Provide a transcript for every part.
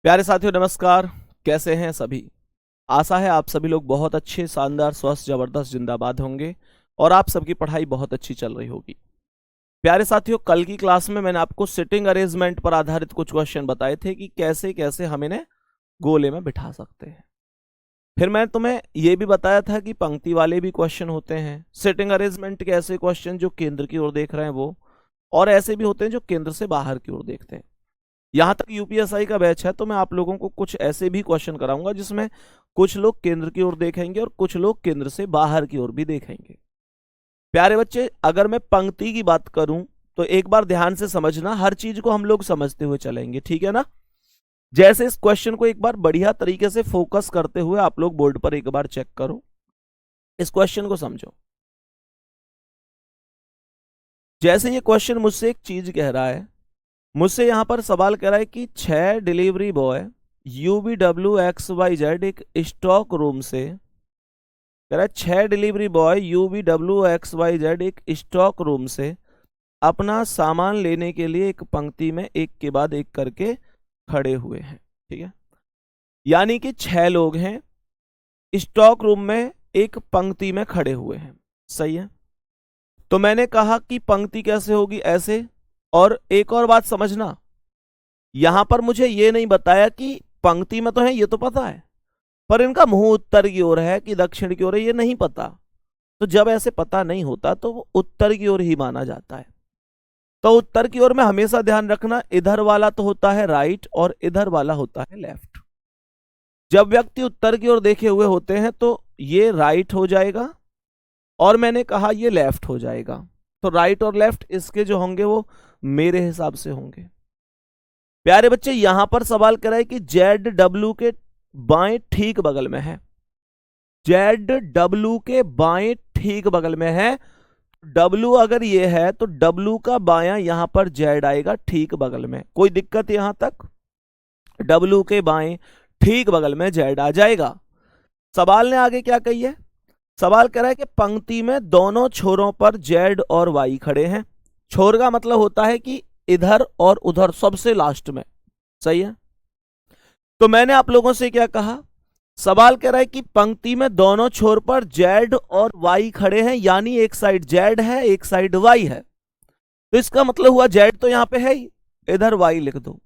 प्यारे साथियों नमस्कार। कैसे हैं सभी। आशा है आप सभी लोग बहुत अच्छे, शानदार, स्वस्थ, जबरदस्त, जिंदाबाद होंगे और आप सबकी पढ़ाई बहुत अच्छी चल रही होगी। प्यारे साथियों, कल की क्लास में मैंने आपको सिटिंग अरेंजमेंट पर आधारित कुछ क्वेश्चन बताए थे कि कैसे कैसे हम इन्हें गोले में बिठा सकते हैं। फिर मैं तुम्हें यह भी बताया था कि पंक्ति वाले भी क्वेश्चन होते हैं, सिटिंग अरेंजमेंट के ऐसे क्वेश्चन जो केंद्र की ओर देख रहे हैं वो, और ऐसे भी होते हैं जो केंद्र से बाहर की ओर देखते हैं। यहां तक यूपीएसआई का बैच है तो मैं आप लोगों को कुछ ऐसे भी क्वेश्चन कराऊंगा जिसमें कुछ लोग केंद्र की ओर देखेंगे और कुछ लोग केंद्र से बाहर की ओर भी देखेंगे। प्यारे बच्चे, अगर मैं पंक्ति की बात करूं तो एक बार ध्यान से समझना, हर चीज को हम लोग समझते हुए चलेंगे, ठीक है ना। जैसे इस क्वेश्चन को एक बार बढ़िया तरीके से फोकस करते हुए आप लोग बोर्ड पर एक बार चेक करो, इस क्वेश्चन को समझो। जैसे ये क्वेश्चन मुझसे एक चीज कह रहा है, मुझसे यहां पर सवाल कह रहा है कि 6 डिलीवरी बॉय UVWXYZ एक स्टॉक रूम से, कह रहा है 6 डिलीवरी बॉय UVWXYZ एक स्टॉक रूम से अपना सामान लेने के लिए एक पंक्ति में एक के बाद एक करके खड़े हुए हैं, ठीक है। यानी कि 6 लोग हैं, स्टॉक रूम में एक पंक्ति में खड़े हुए हैं, सही है। तो मैंने कहा कि पंक्ति कैसे होगी, ऐसे। और एक और बात समझना, यहां पर मुझे यह नहीं बताया कि पंक्ति में तो है, ये तो पता है, पर इनका मुंह उत्तर की ओर है कि दक्षिण की ओर है, ये नहीं पता। तो जब ऐसे पता नहीं होता तो वो उत्तर की ओर ही माना जाता है। तो उत्तर की ओर में हमेशा ध्यान रखना, इधर वाला तो होता है राइट और इधर वाला होता है लेफ्ट। जब व्यक्ति उत्तर की ओर देखे हुए होते हैं तो ये राइट हो जाएगा और मैंने कहा ये लेफ्ट हो जाएगा। तो राइट और लेफ्ट इसके जो होंगे वो मेरे हिसाब से होंगे। प्यारे बच्चे, यहां पर सवाल कर रहा है कि ZW के बाएं ठीक बगल में है, ZW के बाएं ठीक बगल में है। W अगर ये है तो W का बायां यहां पर Z आएगा ठीक बगल में। कोई दिक्कत यहां तक? W के बाएं ठीक बगल में Z आ जाएगा। सवाल ने आगे क्या कही है, सवाल कह रहा है कि पंक्ति में दोनों छोरों पर Z और Y खड़े हैं। छोर का मतलब होता है कि इधर और उधर, सबसे लास्ट में, सही है। तो मैंने आप लोगों से क्या कहा, सवाल कह रहा है कि पंक्ति में दोनों छोर पर Z और Y खड़े हैं, यानी एक साइड Z है एक साइड Y है। तो इसका मतलब हुआ Z तो यहां पे है ही, इधर Y लिख दो।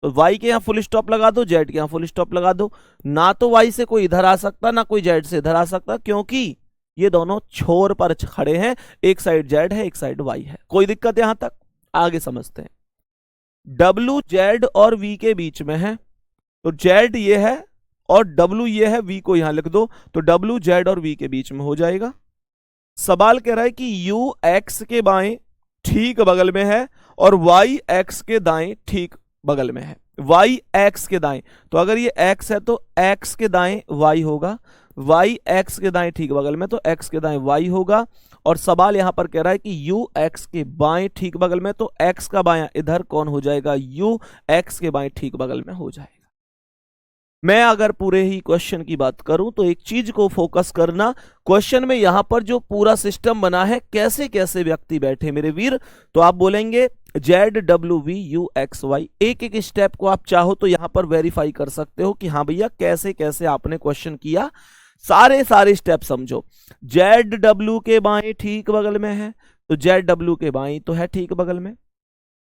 तो Y के यहां फुल स्टॉप लगा दो, Z के यहां फुल स्टॉप लगा दो। ना तो Y से कोई इधर आ सकता, ना कोई Z से इधर आ सकता, क्योंकि ये दोनों छोर पर खड़े हैं, एक साइड Z है एक साइड Y है। कोई दिक्कत यहां तक? आगे समझते हैं। W Z और V के बीच में है, तो Z ये है और W ये है, V को यहां लिख दो, तो W Z और V के बीच में हो जाएगा। सवाल कह रहा है कि U X के बाएं ठीक बगल में है और Y X के दाएं ठीक बगल में है। Y X के दाएं, तो अगर ये X है तो X के दाएं Y होगा, Y X के दाएं ठीक बगल में तो X के दाएं Y होगा। और सवाल यहां पर कह रहा है कि U X के बाएं ठीक बगल में, तो X का बायां इधर कौन हो जाएगा, U X के बाएं ठीक बगल में हो जाएगा। मैं अगर पूरे ही क्वेश्चन की बात करूं तो एक चीज को फोकस करना, क्वेश्चन में यहां पर जो पूरा सिस्टम बना है, कैसे कैसे व्यक्ति बैठे मेरे वीर, तो आप बोलेंगे ZWVUXY। एक एक स्टेप को आप चाहो तो यहां पर वेरीफाई कर सकते हो कि हाँ भैया कैसे कैसे आपने क्वेश्चन किया। सारे सारे स्टेप समझो। ZW के बाएं ठीक बगल में है, तो ZW के बाएं तो है ठीक बगल में।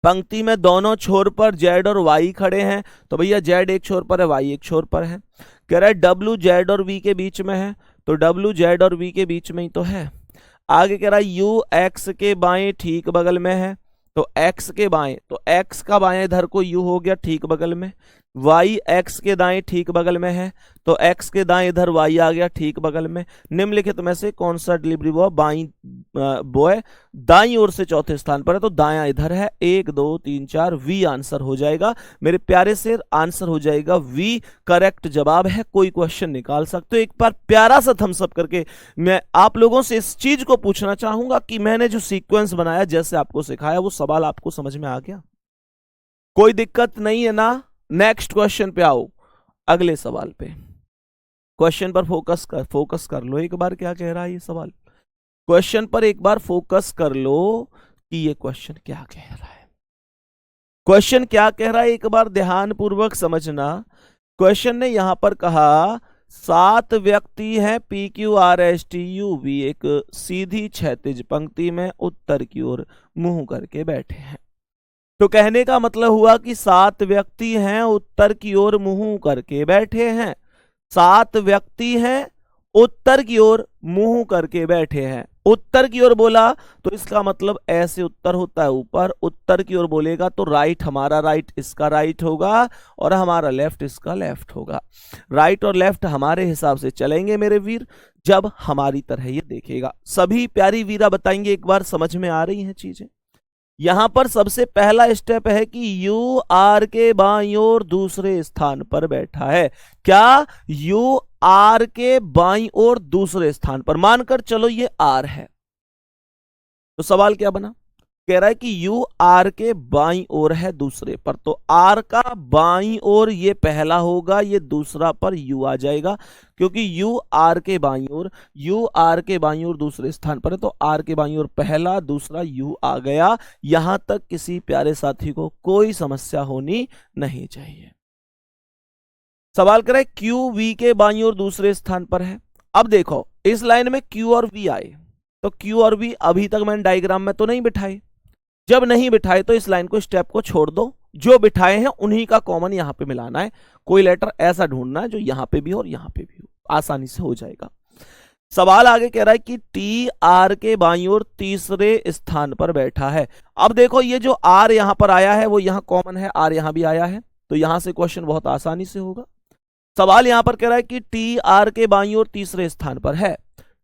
पंक्ति में दोनों छोर पर Z और Y खड़े हैं, तो भैया Z एक छोर पर है Y एक छोर पर है। कह रहा है W Z और V के बीच में है, तो W Z और V के बीच में ही तो है। आगे कह रहा है U X के बाएं ठीक बगल में है, तो X के बाएं, तो X का बाएं इधर को U हो गया ठीक बगल में। Y X के दाएं ठीक बगल में है, तो X के दाएं इधर Y आ गया ठीक बगल में। निम्नलिखित में से कौन सा डिलीवरी बॉय दाईं ओर से चौथे स्थान पर है, तो दायां इधर है। 1 2 3 4 V आंसर हो जाएगा मेरे प्यारे से, आंसर हो जाएगा V। करेक्ट जवाब है। कोई क्वेश्चन निकाल सकते हो। एक बार प्यारा सा थम्स अप करके मैं आप लोगों से इस चीज को पूछना चाहूंगा कि मैंने जो सीक्वेंस बनाया, जैसे आपको सिखाया, वो सवाल आपको समझ में आ गया? कोई दिक्कत नहीं है ना? नेक्स्ट क्वेश्चन पे आओ, अगले सवाल पे। क्वेश्चन पर फोकस कर लो एक बार, क्या कह रहा है ये सवाल। क्वेश्चन पर एक बार फोकस कर लो कि ये क्वेश्चन क्या कह रहा है। क्वेश्चन क्या कह रहा है एक बार ध्यान पूर्वक समझना। क्वेश्चन ने यहां पर कहा 7 व्यक्ति हैं P Q R S T U V एक सीधी क्षैतिज पंक्ति में उत्तर की ओर मुंह करके बैठे हैं। तो कहने का मतलब हुआ कि 7 व्यक्ति हैं उत्तर की ओर मुंह करके बैठे हैं। 7 व्यक्ति हैं उत्तर की ओर मुंह करके बैठे हैं। उत्तर की ओर बोला तो इसका मतलब ऐसे उत्तर होता है ऊपर, उत्तर की ओर बोलेगा तो राइट, हमारा राइट इसका राइट होगा और हमारा लेफ्ट इसका लेफ्ट होगा। राइट और लेफ्ट हमारे हिसाब से चलेंगे मेरे वीर, जब हमारी तरह ये देखेगा। सभी प्यारी वीरा बताएंगे एक बार समझ में आ रही हैं चीजें। यहां पर सबसे पहला स्टेप है कि यू आर के बाईं ओर दूसरे स्थान पर बैठा है। क्या? यू आर के बाईं ओर दूसरे स्थान पर, मानकर चलो ये आर है। तो सवाल क्या बना? कह रहा है कि यू आर के बाईं ओर है दूसरे पर, तो आर का बाईं ओर ये पहला होगा, ये दूसरा पर यू आ जाएगा, क्योंकि यू आर के बाईं ओर, यू आर के बाईं ओर दूसरे स्थान पर है, तो आर के बाईं ओर पहला, दूसरा यू आ गया। यहां तक किसी प्यारे साथी को कोई समस्या होनी नहीं चाहिए। सवाल कर रहा है क्यू वी के बाईं ओर दूसरे स्थान पर है। अब देखो इस लाइन में क्यू और वी आए, तो क्यू और वी अभी तक मैंने डायग्राम में तो नहीं बिठाए। जब नहीं बिठाए तो इस लाइन को, स्टेप को छोड़ दो, जो बिठाए हैं उन्हीं का कॉमन यहां पे मिलाना है। कोई लेटर ऐसा ढूंढना है जो यहां पे भी हो और यहां पे भी हो, आसानी से हो जाएगा। सवाल आगे कह रहा है कि टी आर के बाईं ओर तीसरे स्थान पर बैठा है। अब देखो ये जो आर यहां पर आया है वो यहां कॉमन है, आर यहां भी आया है, तो यहां से क्वेश्चन बहुत आसानी से होगा। सवाल यहां पर कह रहा है कि टी आर के बाईं ओर तीसरे स्थान पर है।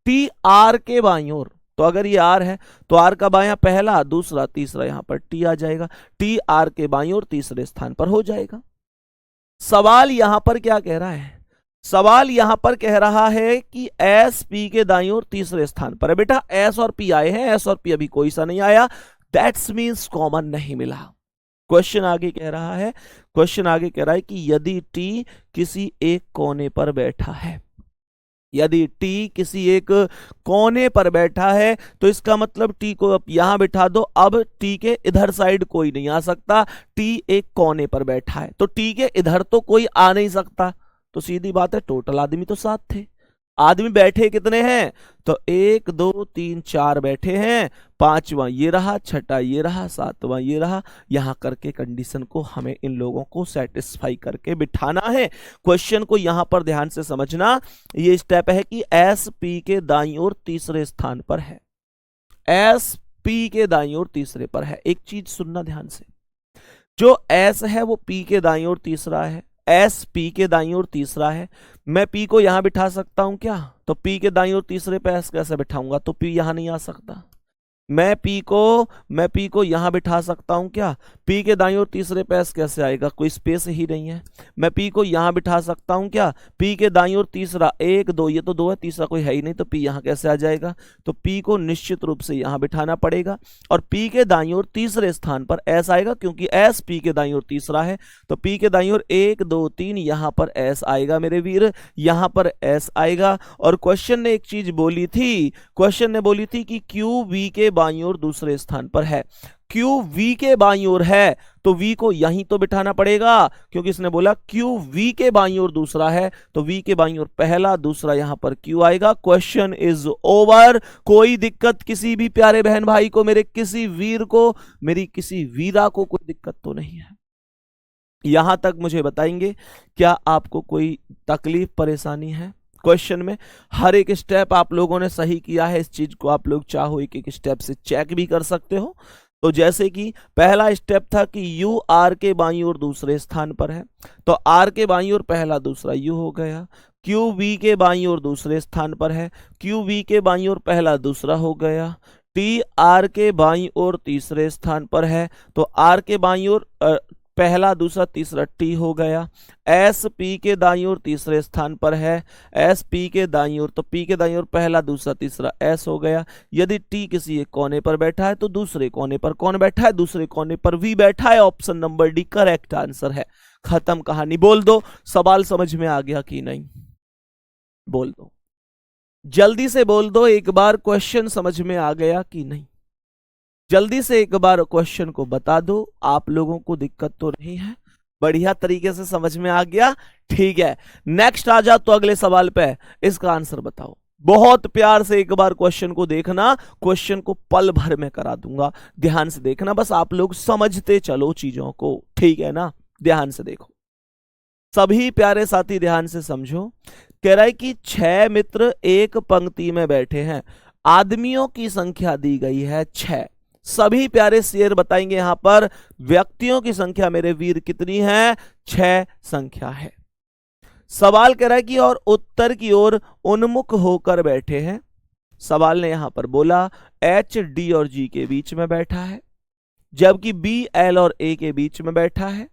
टी आर के बाईं ओर, तो अगर ये आर है तो आर का बायां पहला, दूसरा, तीसरा, यहां पर टी आ जाएगा। टी आर के बाईं ओर तीसरे स्थान पर हो जाएगा। सवाल यहां पर क्या कह रहा है? सवाल यहां पर कह रहा है कि एस पी के दाईं ओर तीसरे स्थान पर है। बेटा एस और पी आए हैं, एस और पी अभी कोई सा नहीं आया, दैट्स मीन्स कॉमन नहीं मिला। क्वेश्चन आगे कह रहा है, क्वेश्चन आगे कह रहा है कि यदि टी किसी एक कोने पर बैठा है, यदि टी किसी एक कोने पर बैठा है तो इसका मतलब टी को यहां बिठा दो। अब टी के इधर साइड कोई नहीं आ सकता, टी एक कोने पर बैठा है, तो टी के इधर तो कोई आ नहीं सकता। तो सीधी बात है, टोटल आदमी तो 7 थे। आदमी बैठे कितने हैं? तो 1 2 3 4 बैठे हैं, पांचवा ये रहा, छठा ये रहा, सातवां ये रहा। यहां करके कंडीशन को हमें इन लोगों को सेटिस्फाई करके बिठाना है। क्वेश्चन को यहां पर ध्यान से समझना। ये स्टेप है कि एस पी के दाईं ओर तीसरे स्थान पर है, एस पी के दाईं ओर तीसरे पर है। एक चीज सुनना ध्यान से, जो एस है वो पी के दाईं ओर तीसरा है, एस पी के दाईं ओर तीसरा है। मैं पी को यहां बिठा सकता हूं क्या? तो पी के दाईं ओर तीसरे पे एस कैसे बिठाऊंगा? तो पी यहां नहीं आ सकता। मैं पी को यहां बिठा सकता हूं क्या? पी के दाईं ओर तीसरे पे एस कैसे आएगा? कोई स्पेस ही नहीं है। मैं पी को यहां बिठा सकता हूं क्या? पी के दाईं ओर तीसरा, 1 2, ये तो 2 है, तीसरा कोई है ही नहीं, तो पी यहां कैसे आ जाएगा? तो पी को निश्चित रूप से यहां बिठाना पड़ेगा और पी के दाईं ओर तीसरे स्थान पर एस आएगा, क्योंकि एस पी के दाईं ओर तीसरा है। तो पी के दाईं ओर 1 2 3 यहां पर एस आएगा मेरे वीर, यहां पर एस आएगा। और क्वेश्चन ने एक चीज बोली थी, क्वेश्चन ने बोली थी कि क्यू वी के बाईं ओर दूसरे स्थान पर है। क्यू वी के बाईं ओर है तो वी को यहीं तो बिठाना पड़ेगा, क्योंकि इसने बोला क्यू वी के बाईं ओर दूसरा है, तो वी के बाईं ओर पहला, दूसरा, यहां पर क्यू आएगा। Question is over. कोई दिक्कत किसी भी प्यारे बहन भाई को, मेरे किसी वीर को, मेरी किसी वीरा को कोई दिक्कत तो नहीं है? यहां तक मुझे बताएंगे क्या आपको कोई तकलीफ परेशानी है? क्वेश्चन में हर एक स्टेप आप लोगों ने सही किया है, इस चीज को आप लोग चाहो एक एक स्टेप से चेक भी कर सकते हो। तो जैसे कि पहला स्टेप था कि यू आर के बाईं ओर दूसरे स्थान पर है, तो आर के बाईं ओर पहला, दूसरा यू हो गया। क्यू वी के बाईं ओर दूसरे स्थान पर है, क्यू वी के बाईं ओर पहला, दूसरा हो गया। टी आर के बाईं ओर तीसरे स्थान पर है, तो आर के बाईं ओर पहला, दूसरा, तीसरा, टी हो गया। एस पी के दाईं ओर तीसरे स्थान पर है, एस पी के दाईं ओर, तो पी के दाईं ओर पहला, दूसरा, तीसरा, एस हो गया। यदि टी किसी एक कोने पर बैठा है तो दूसरे कोने पर कौन बैठा है? दूसरे कोने पर वी बैठा है। Option number D correct answer है। खत्म कहानी। बोल दो सवाल समझ में आ गया कि नहीं? बोल दो, जल्दी से बोल दो एक बार, क्वेश्चन समझ में आ गया कि नहीं? जल्दी से एक बार क्वेश्चन को बता दो, आप लोगों को दिक्कत तो नहीं है? बढ़िया तरीके से समझ में आ गया? ठीक है, नेक्स्ट आ जा तो अगले सवाल पे, इसका आंसर बताओ। बहुत प्यार से एक बार क्वेश्चन को देखना, क्वेश्चन को पल भर में करा दूंगा, ध्यान से देखना, बस आप लोग समझते चलो चीजों को, ठीक है ना? ध्यान से देखो सभी प्यारे साथी, ध्यान से समझो। कह रहा है कि 6 मित्र एक पंक्ति में बैठे हैं, आदमियों की संख्या दी गई है 6। सभी प्यारे शेर बताएंगे यहां पर व्यक्तियों की संख्या मेरे वीर कितनी है? 6 संख्या है। सवाल कह रहा है कि और उत्तर की ओर उन्मुख होकर बैठे हैं। सवाल ने यहां पर बोला एच डी और जी के बीच में बैठा है, जबकि बी एल और ए के बीच में बैठा है।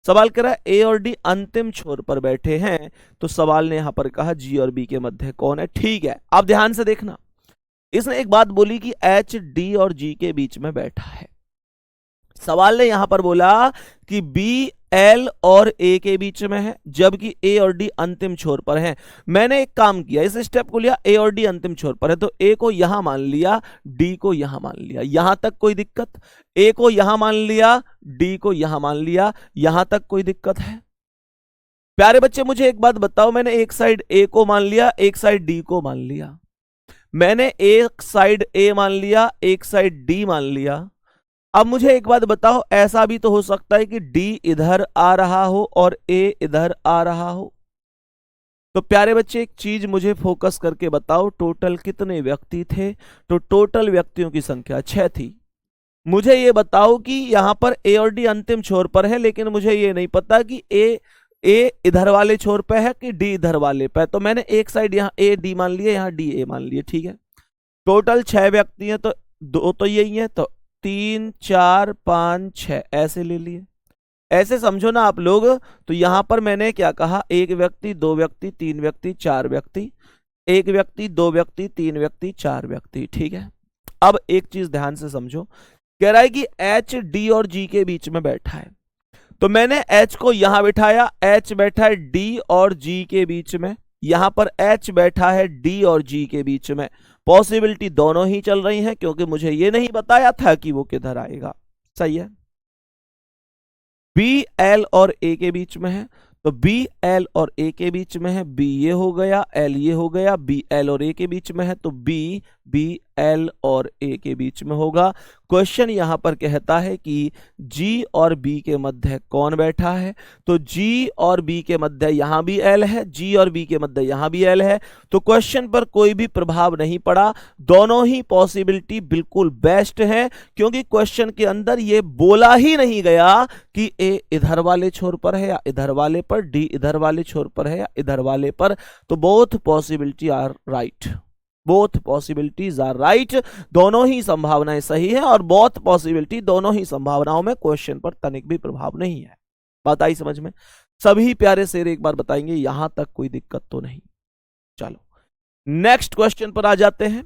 सवाल कह रहा है ए और डी अंतिम छोर पर बैठे हैं, तो सवाल ने यहां पर कहा जी और बी के मध्य कौन है? ठीक है, अब ध्यान से देखना, इसने एक बात बोली कि एच डी और जी के बीच में बैठा है। सवाल ने यहां पर बोला कि बी एल और ए के बीच में है, जबकि ए और डी अंतिम छोर पर है। मैंने एक काम किया, इस स्टेप को लिया, ए और डी अंतिम छोर पर है तो ए को यहां मान लिया, डी को यहां मान लिया। यहां तक कोई दिक्कत? ए को यहां मान लिया, डी को यहां मान लिया, यहां तक कोई दिक्कत है? प्यारे बच्चे मुझे एक बात बताओ, मैंने एक साइड ए को मान लिया, एक साइड डी को मान लिया, मैंने एक साइड ए मान लिया, एक साइड डी मान लिया। अब मुझे एक बात बताओ, ऐसा भी तो हो सकता है कि डी इधर आ रहा हो और ए इधर आ रहा हो। तो प्यारे बच्चे एक चीज मुझे फोकस करके बताओ, टोटल कितने व्यक्ति थे? तो टोटल व्यक्तियों की संख्या 6 थी। मुझे ये बताओ कि यहां पर ए और डी अंतिम छोर पर है, लेकिन मुझे ये नहीं पता कि ए इधर वाले छोर पे है कि डी इधर वाले पे। तो मैंने एक साइड यहां ए डी मान लिया, यहां डी ए मान लिया, ठीक है। टोटल 6 व्यक्ति हैं, तो 2 तो यही है, तो 3 4 5 6 ऐसे ले लिए। ऐसे समझो ना आप लोग। तो यहां पर मैंने क्या कहा, एक व्यक्ति, 2 व्यक्ति, 3 व्यक्ति, 4 व्यक्ति, एक व्यक्ति, 2 व्यक्ति, 3 व्यक्ति, 4 व्यक्ति, ठीक है। अब एक चीज ध्यान से समझो, कह रहा है कि एच डी और जी के बीच में बैठा है, तो मैंने एच को यहां बिठाया, एच बैठा है डी और जी के बीच में, यहां पर एच बैठा है डी और जी के बीच में। पॉसिबिलिटी दोनों ही चल रही है, क्योंकि मुझे ये नहीं बताया था कि वो किधर आएगा, सही है। बी एल और ए के बीच में है, तो बी एल और ए के बीच में है, बी ये हो गया, एल ये हो गया, बी एल और ए के बीच में है, तो बी बी एल और ए के बीच में होगा। क्वेश्चन यहां पर कहता है कि जी और बी के मध्य कौन बैठा है? तो जी और बी के मध्य यहां भी एल है, जी और बी के मध्य यहां भी एल है, तो क्वेश्चन पर कोई भी प्रभाव नहीं पड़ा। दोनों ही पॉसिबिलिटी बिल्कुल बेस्ट है, क्योंकि क्वेश्चन के अंदर ये बोला ही नहीं गया कि ए इधर वाले छोर पर है या इधर वाले पर, डी इधर वाले छोर पर है या इधर वाले पर। तो both possibility are right, both possibilities are right, दोनों ही संभावनाएं सही है, और बोथ पॉसिबिलिटी, दोनों ही संभावनाओं में क्वेश्चन पर तनिक भी प्रभाव नहीं है। बात आई समझ में? सभी प्यारे शेर एक बार बताएंगे, यहां तक कोई दिक्कत तो नहीं। चलो नेक्स्ट क्वेश्चन पर आ जाते हैं।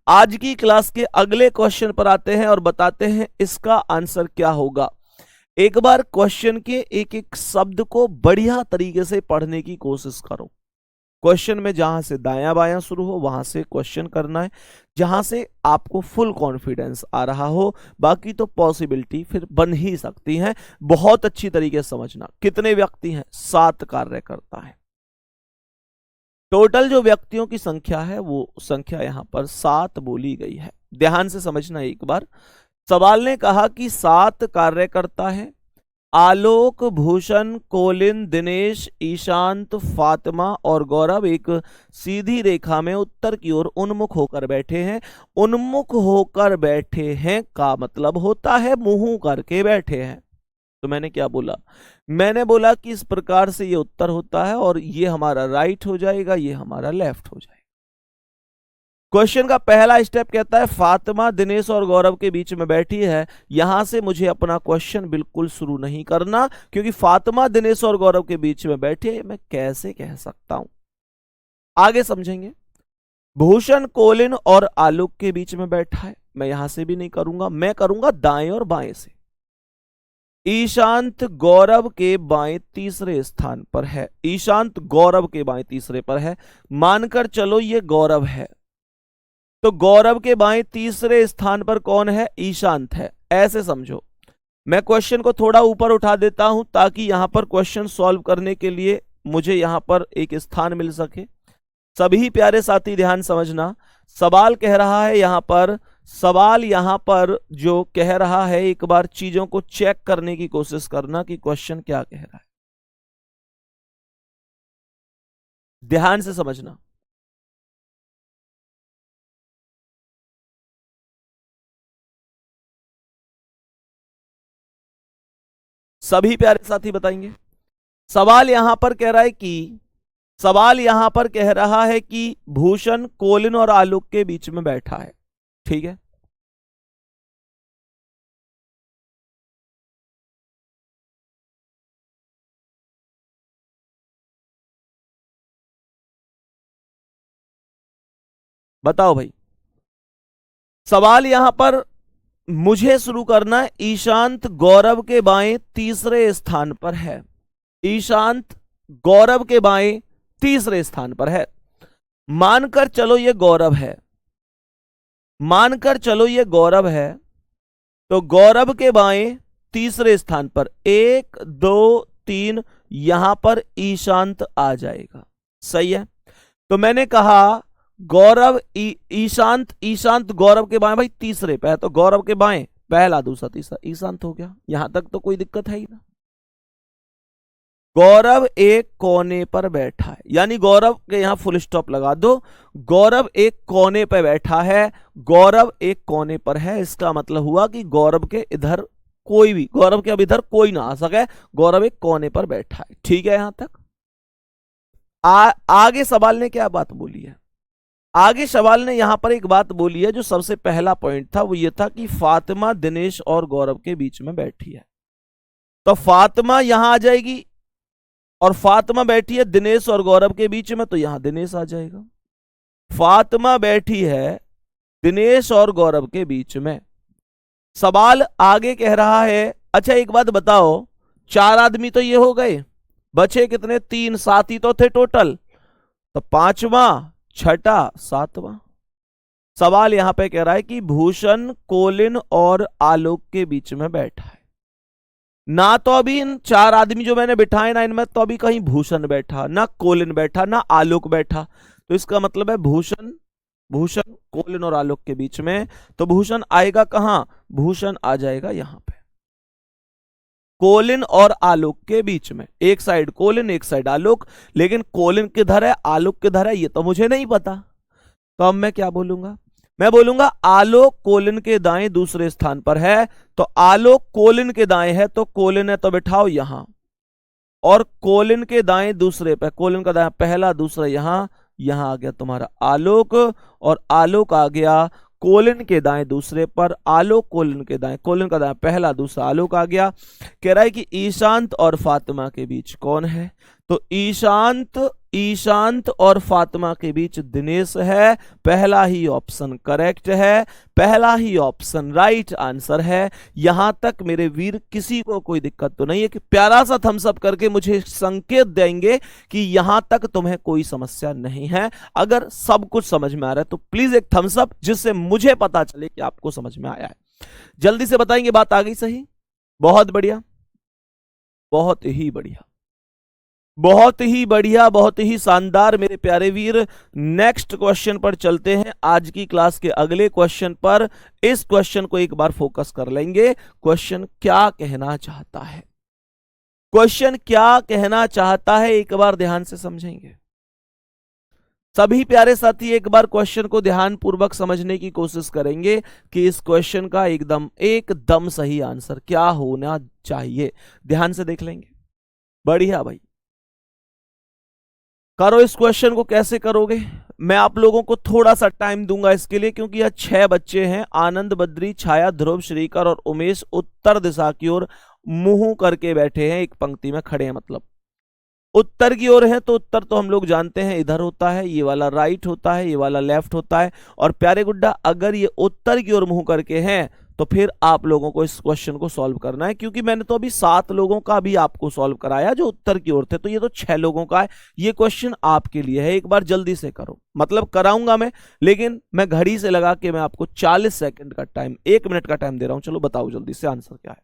आज की क्लास के अगले क्वेश्चन पर आते हैं और बताते हैं इसका आंसर क्या होगा। एक बार क्वेश्चन के एक एक शब्द को बढ़िया तरीके से पढ़ने की कोशिश करो। क्वेश्चन में जहां से दायां बायां शुरू हो वहां से क्वेश्चन करना है, जहां से आपको फुल कॉन्फिडेंस आ रहा हो। बाकी तो पॉसिबिलिटी फिर बन ही सकती है। बहुत अच्छी तरीके से समझना। कितने व्यक्ति हैं? 7 कार्यकर्ता है। टोटल जो व्यक्तियों की संख्या है वो संख्या यहां पर 7 बोली गई है। ध्यान से समझना एक बार। सवाल ने कहा कि 7 कार्यकर्ता है। आलोक, भूषण, कोलिन, दिनेश, ईशांत, फातिमा और गौरव एक सीधी रेखा में उत्तर की ओर उन्मुख होकर बैठे हैं। उन्मुख होकर बैठे हैं का मतलब होता है मुंह करके बैठे हैं। तो मैंने क्या बोला? मैंने बोला कि इस प्रकार से ये उत्तर होता है, और ये हमारा राइट हो जाएगा, ये हमारा लेफ्ट हो जाएगा। क्वेश्चन का पहला स्टेप कहता है फातिमा, दिनेश और गौरव के बीच में बैठी है। यहां से मुझे अपना क्वेश्चन बिल्कुल शुरू नहीं करना, क्योंकि फातिमा, दिनेश और गौरव के बीच में बैठी है, मैं कैसे कह सकता हूं? आगे समझेंगे। भूषण, कोलिन और आलोक के बीच में बैठा है, मैं यहां से भी नहीं करूंगा, मैं करूंगा दाएं और बाएं से। ईशांत गौरव के बाएं तीसरे स्थान पर है। ईशांत गौरव के बाएं तीसरे पर है। मानकर चलो ये गौरव है, तो गौरव के बाएं तीसरे स्थान पर कौन है? ईशांत है। ऐसे समझो। मैं क्वेश्चन को थोड़ा ऊपर उठा देता हूं ताकि यहां पर क्वेश्चन सॉल्व करने के लिए मुझे यहां पर एक स्थान मिल सके। सभी प्यारे साथी ध्यान समझना, सवाल कह रहा है यहां पर, सवाल यहां पर जो कह रहा है, एक बार चीजों को चेक करने की कोशिश करना कि क्वेश्चन क्या कह रहा है। ध्यान से समझना। सभी प्यारे साथी बताएंगे। सवाल यहां पर कह रहा है कि, सवाल यहां पर कह रहा है कि भूषण कोलिन और आलोक के बीच में बैठा है। ठीक है, बताओ भाई। सवाल यहां पर मुझे शुरू करना है, ईशांत गौरव के बाएं तीसरे स्थान पर है। ईशांत गौरव के बाएं तीसरे स्थान पर है। मानकर चलो ये गौरव है, मानकर चलो ये गौरव है, तो गौरव के बाएं तीसरे स्थान पर 1 2 3 यहां पर ईशांत आ जाएगा। सही है। तो मैंने कहा गौरव ईशांत, ईशांत गौरव के बाएं भाई तीसरे पे है, तो गौरव के बाएं पहला दूसरा तीसरा ईशांत हो गया। यहां तक तो कोई दिक्कत है ही ना। गौरव एक कोने पर बैठा है, यानी गौरव के यहां फुल स्टॉप लगा दो। गौरव एक कोने पर बैठा है, गौरव एक कोने पर है, इसका मतलब हुआ कि गौरव के इधर कोई भी, गौरव के अब इधर कोई ना आ सके, गौरव एक कोने पर बैठा है। ठीक है, यहां तक। आगे सवाल ने क्या बात बोली है? आगे सवाल ने यहां पर एक बात बोली है, जो सबसे पहला पॉइंट था वो ये था कि फातिमा दिनेश और गौरव के बीच में बैठी है। तो फातिमा यहां आ जाएगी, और फातिमा बैठी है दिनेश और गौरव के बीच में, तो यहां दिनेश आ जाएगा। फातिमा बैठी है दिनेश और गौरव के बीच में। सवाल आगे कह रहा है, अच्छा एक बात बताओ, 4 आदमी तो ये हो गए, बचे कितने? 3, 7 ही तो थे टोटल, तो 5वां 6ठा 7वां। सवाल यहां पे कह रहा है कि भूषण कोलिन और आलोक के बीच में बैठा है। ना तो अभी इन 4 आदमी जो मैंने बिठाए ना, इनमें तो अभी कहीं भूषण बैठा, ना कोलिन बैठा, ना आलोक बैठा, तो इसका मतलब है भूषण, भूषण कोलिन और आलोक के बीच में। तो भूषण आएगा कहां? भूषण आ जाएगा यहां पे, कोलिन और आलोक के बीच में। एक साइड कोलिन एक साइड आलोक, लेकिन कोलिन किधर है आलोक किधर है ये तो मुझे नहीं पता। तो अब मैं क्या बोलूंगा? मैं बोलूंगा आलोक कोलिन के दाएं दूसरे स्थान पर है, तो आलोक कोलिन के दाएं है, तो कोलिन है तो बिठाओ यहां, और कोलिन के दाएं दूसरे पे, कोलिन का दाएं पहला दूसरा यहां, यहां आ गया तुम्हारा आलोक, और आलोक आ गया कोलिन के दाएं दूसरे पर, आलोक कोलिन के दाएं, कोलिन का दाएं पहला दूसरा आलोक आ गया। कह रहा है कि ईशांत और फातिमा के बीच कौन है? तो ईशांत, ईशांत और फातिमा के बीच दिनेश है। पहला ही ऑप्शन करेक्ट है, पहला ही ऑप्शन राइट आंसर है। यहां तक मेरे वीर किसी को कोई दिक्कत तो नहीं है कि प्यारा सा थम्स अप करके मुझे संकेत देंगे कि यहां तक तुम्हें कोई समस्या नहीं है। अगर सब कुछ समझ में आ रहा है तो प्लीज एक थम्स अप, जिससे मुझे पता चले कि आपको समझ में आया है। जल्दी से बताएंगे बात आ गई सही? बहुत बढ़िया, बहुत ही बढ़िया, बहुत ही बढ़िया, बहुत ही शानदार मेरे प्यारे वीर। नेक्स्ट क्वेश्चन पर चलते हैं, आज की क्लास के अगले क्वेश्चन पर। इस क्वेश्चन को एक बार फोकस कर लेंगे। क्वेश्चन क्या कहना चाहता है, क्वेश्चन क्या कहना चाहता है, एक बार ध्यान से समझेंगे। सभी प्यारे साथी एक बार क्वेश्चन को ध्यान पूर्वक समझने की कोशिश करेंगे कि इस क्वेश्चन का एकदम एकदम सही आंसर क्या होना चाहिए। ध्यान से देख लेंगे। बढ़िया भाई, करो इस क्वेश्चन को। कैसे करोगे? मैं आप लोगों को थोड़ा सा टाइम दूंगा इसके लिए, क्योंकि यह 6 बच्चे हैं, आनंद, बद्री, छाया, ध्रुव, श्रीकर और उमेश उत्तर दिशा की ओर मुंह करके बैठे हैं, एक पंक्ति में खड़े हैं मतलब। उत्तर की ओर है तो उत्तर तो हम लोग जानते हैं इधर होता है, ये वाला राइट होता है, ये वाला लेफ्ट होता है। और प्यारे गुड्डा अगर ये उत्तर की ओर मुंह करके हैं तो फिर आप लोगों को इस क्वेश्चन को सॉल्व करना है, क्योंकि मैंने तो अभी 7 लोगों का भी आपको सॉल्व कराया जो उत्तर की ओर थे, तो ये तो 6 लोगों का है। ये क्वेश्चन आपके लिए है, एक बार जल्दी से करो। मतलब कराऊंगा मैं, लेकिन मैं घड़ी से लगा के मैं आपको 40 सेकंड का टाइम, 1 मिनट का टाइम दे रहा हूं। चलो बताओ जल्दी से आंसर क्या है,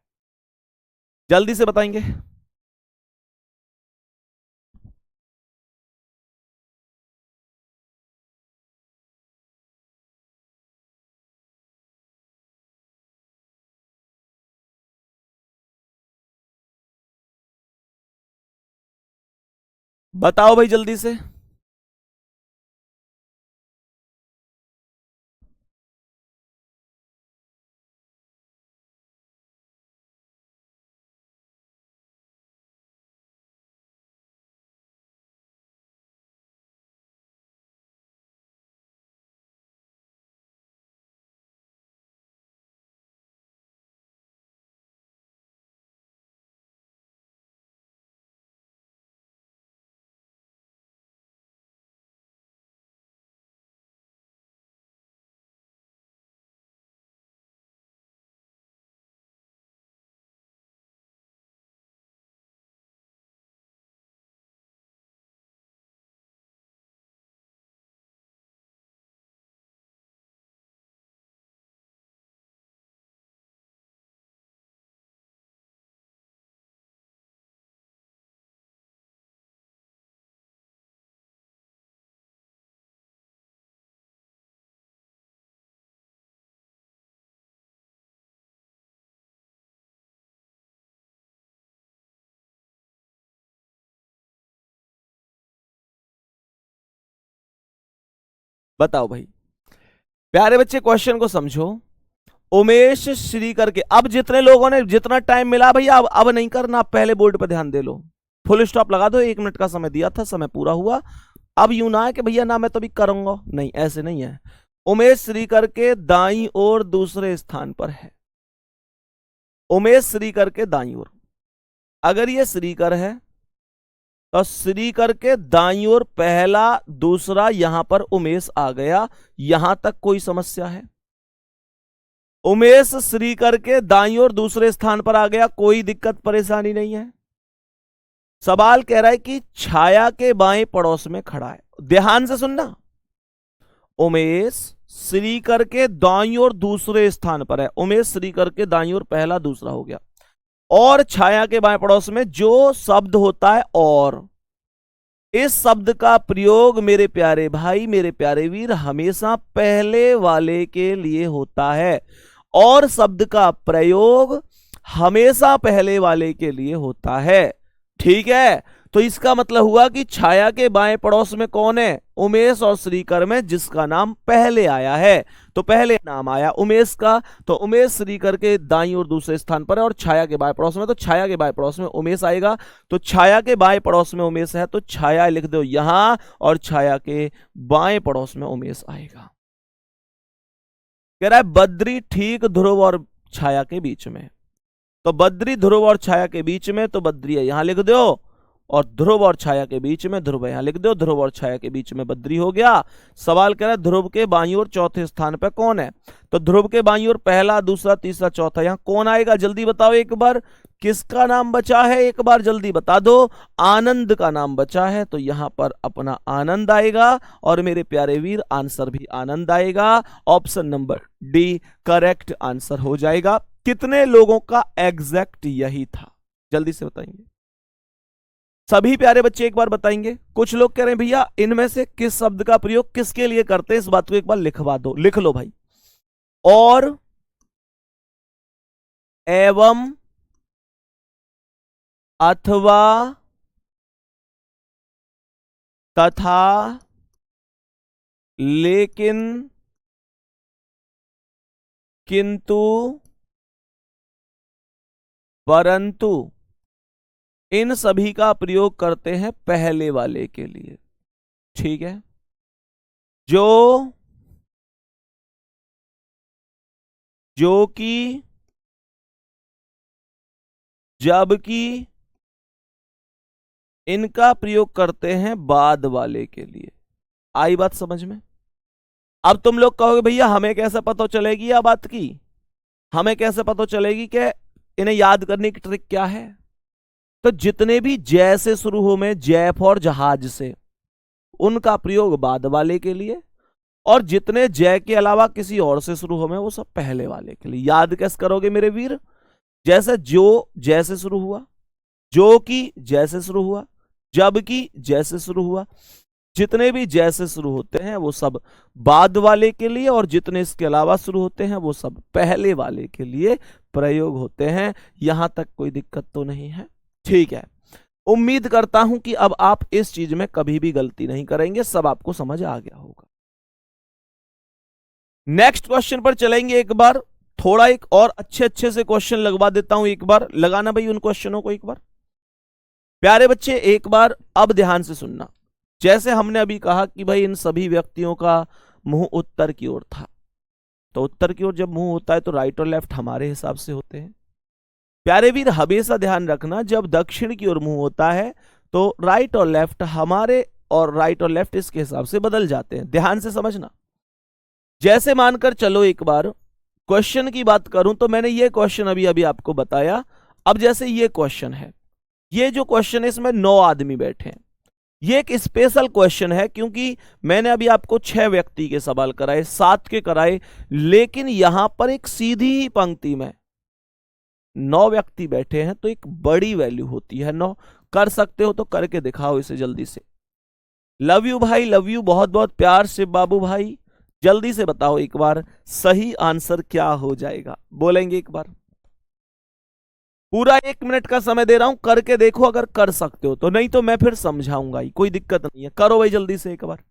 जल्दी से बताएंगे। बताओ भाई जल्दी से। बताओ भाई प्यारे बच्चे, क्वेश्चन को समझो। उमेश श्री करके, अब जितने लोगों ने जितना टाइम मिला भैया, अब नहीं करना, आप पहले बोर्ड पे ध्यान दे लो। फुल स्टॉप लगा दो, 1 मिनट का समय दिया था, समय पूरा हुआ। अब यूं ना है कि भैया ना मैं तो भी करूंगा, नहीं ऐसे नहीं है। उमेश श्री करके दाई और दूसरे स्थान पर है। उमेश श्री करके दाई ओर, अगर ये श्रीकर है तो श्रीकर के दाई ओर पहला दूसरा, यहां पर उमेश आ गया। यहां तक कोई समस्या है? उमेश श्रीकर के दाई ओर दूसरे स्थान पर आ गया, कोई दिक्कत परेशानी नहीं है। सवाल कह रहा है कि छाया के बाएं पड़ोस में खड़ा है। ध्यान से सुनना, उमेश श्रीकर के दाई ओर दूसरे स्थान पर है। उमेश श्रीकर के दाई ओर पहला दूसरा हो गया, और छाया के बाएं पड़ोस में जो शब्द होता है और, इस शब्द का प्रयोग मेरे प्यारे भाई, मेरे प्यारे वीर, हमेशा पहले वाले के लिए होता है। और शब्द का प्रयोग हमेशा पहले वाले के लिए होता है। ठीक है, तो इसका मतलब हुआ कि छाया के बाएं पड़ोस में कौन है? उमेश और श्रीकर में जिसका नाम पहले आया है, तो पहले नाम आया उमेश का, तो उमेश श्रीकर के दाईं और दूसरे स्थान पर है। और छाया के बाएं पड़ोस में, तो छाया के बाएं पड़ोस में उमेश आएगा। तो छाया के बाएं पड़ोस में उमेश है, तो छाया लिख दो यहां, और छाया के बाएं पड़ोस में उमेश आएगा। कह रहा है बद्री ठीक ध्रुव और छाया के बीच में, तो बद्री ध्रुव और छाया के बीच में, तो बद्री यहां लिख दो, और ध्रुव और छाया के बीच में ध्रुव यहां लिख दो। ध्रुव और छाया के बीच में बद्री हो गया। सवाल कह रहा है ध्रुव के बाईं ओर चौथे स्थान पर कौन है? तो ध्रुव के बाईं ओर पहला दूसरा तीसरा चौथा, यहां कौन आएगा जल्दी बताओ एक बार। किसका नाम बचा है एक बार जल्दी बता दो। आनंद का नाम बचा है, तो यहां पर अपना आनंद आएगा। और मेरे प्यारे वीर आंसर भी आनंद आएगा। Option number D correct answer हो जाएगा। कितने लोगों का एग्जैक्ट यही था, जल्दी से बताएंगे सभी प्यारे बच्चे, एक बार बताएंगे। कुछ लोग कह रहे हैं भैया इनमें से किस शब्द का प्रयोग किसके लिए करते हैं, इस बात को एक बार लिखवा दो, लिख लो भाई। और, एवं, अथवा, तथा, लेकिन, किंतु, परंतु, इन सभी का प्रयोग करते हैं पहले वाले के लिए। ठीक है, जो, जो कि, जबकि, इनका प्रयोग करते हैं बाद वाले के लिए। आई बात समझ में? अब तुम लोग कहोगे भैया हमें कैसे पता चलेगी यह बात की, हमें कैसे पता चलेगी कि इन्हें याद करने की ट्रिक क्या है? तो जितने भी जय से शुरू हो में, जय फॉर जहाज से, उनका प्रयोग बाद वाले के लिए, और जितने जय के अलावा किसी और से शुरू हो में वो सब पहले वाले के लिए। याद कैसे करोगे मेरे वीर? जैसे जो जय से शुरू हुआ, जो की जय से शुरू हुआ, जब की जय से शुरू हुआ, जितने भी जय से शुरू होते हैं वो सब बाद वाले के लिए, और जितने इसके अलावा शुरू होते हैं वो सब पहले वाले के लिए प्रयोग होते हैं। यहां तक कोई दिक्कत तो नहीं है? ठीक है, उम्मीद करता हूं कि अब आप इस चीज में कभी भी गलती नहीं करेंगे, सब आपको समझ आ गया होगा। नेक्स्ट क्वेश्चन पर चलेंगे। एक बार थोड़ा एक और अच्छे अच्छे से क्वेश्चन लगवा देता हूं, एक बार लगाना भाई उन क्वेश्चनों को एक बार। प्यारे बच्चे एक बार अब ध्यान से सुनना। जैसे हमने अभी कहा कि भाई इन सभी व्यक्तियों का मुंह उत्तर की ओर था, तो उत्तर की ओर जब मुंह होता है तो राइट और लेफ्ट हमारे हिसाब से होते हैं। प्यारे वीर हमेशा ध्यान रखना, जब दक्षिण की ओर मुंह होता है तो राइट और लेफ्ट हमारे, और राइट और लेफ्ट इसके हिसाब से बदल जाते हैं। ध्यान से समझना। जैसे मानकर चलो एक बार क्वेश्चन की बात करूं तो मैंने ये क्वेश्चन अभी अभी आपको बताया। अब जैसे ये क्वेश्चन है, ये जो क्वेश्चन है इसमें 9 आदमी बैठे हैं। ये एक स्पेशल क्वेश्चन है क्योंकि मैंने अभी आपको 6 व्यक्ति के सवाल कराए, 7 के कराए, लेकिन यहां पर एक सीधी ही पंक्ति में 9 व्यक्ति बैठे हैं, तो एक बड़ी वैल्यू होती है 9। कर सकते हो तो करके दिखाओ इसे जल्दी से। लव यू भाई, लव यू, बहुत बहुत प्यार से बाबू भाई। जल्दी से बताओ एक बार सही आंसर क्या हो जाएगा, बोलेंगे एक बार। पूरा 1 मिनट का समय दे रहा हूं, करके देखो अगर कर सकते हो तो, नहीं तो मैं फिर समझाऊंगा ही, कोई दिक्कत नहीं है। करो भाई जल्दी से एक बार।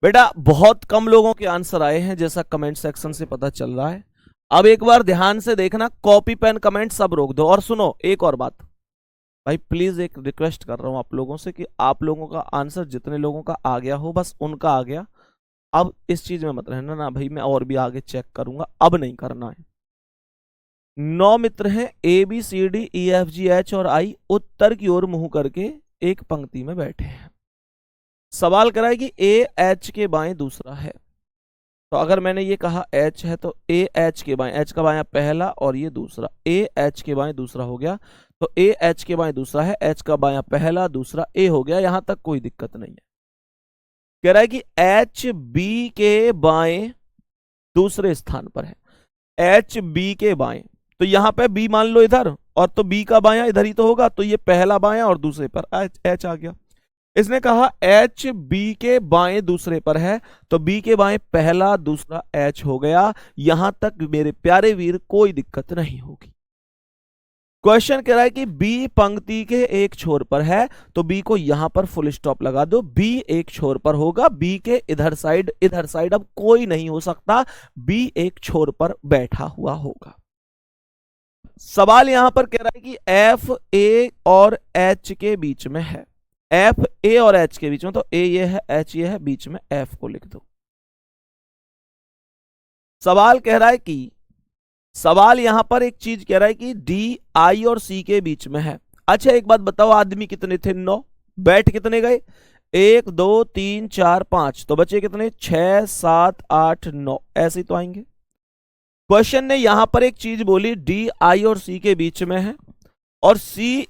बेटा बहुत कम लोगों के आंसर आए हैं जैसा कमेंट सेक्शन से पता चल रहा है। अब एक बार ध्यान से देखना, कॉपी पेन कमेंट सब रोक दो। और सुनो एक और बात भाई, प्लीज एक रिक्वेस्ट कर रहा हूं आप लोगों से कि आप लोगों का आंसर जितने लोगों का आ गया हो बस उनका आ गया। अब इस चीज में मत रहना ना भाई मैं और भी आगे चेक करूंगा, अब नहीं करना है। 9 मित्र हैं, ABCDEFGH और I उत्तर की ओर मुंह करके एक पंक्ति में बैठे हैं। सवाल करा है कि AH के बाएं दूसरा है। तो अगर मैंने ये कहा H है तो AH के बाएं, H का बाएं पहला और ये दूसरा, AH के बाएं दूसरा हो गया। तो AH के बाएं दूसरा है, H का बायां पहला दूसरा A हो गया, यहां तक कोई दिक्कत नहीं है। कह रहा है कि HB के बाएं दूसरे स्थान पर है, HB के बाएं, तो यहां पे B मान लो इधर, और तो B का बायां इधर ही तो होगा, तो ये पहला बायां और दूसरे पर H आ गया। इसने कहा HB के बाएं दूसरे पर है, तो B के बाएं पहला दूसरा H हो गया। यहां तक मेरे प्यारे वीर कोई दिक्कत नहीं होगी। क्वेश्चन कह रहा है कि B पंक्ति के एक छोर पर है, तो B को यहां पर फुल स्टॉप लगा दो। B एक छोर पर होगा, B के इधर साइड अब कोई नहीं हो सकता, B एक छोर पर बैठा हुआ होगा। सवाल यहां पर कह रहा है कि F A और H के बीच में है, F A और H के बीच में, तो A ये है H ये है, बीच में F को लिख दो। सवाल कह रहा है कि सवाल यहां पर एक चीज कह रहा है कि D I और C के बीच में है। अच्छा एक बात बताओ, आदमी कितने थे? 9। बैठ कितने गए? 1 2 3 4 5, तो बचे कितने? 6 7 8 9, ऐसे ही तो आएंगे। क्वेश्चन ने यहां पर एक चीज बोली, D I और C के बीच में है और C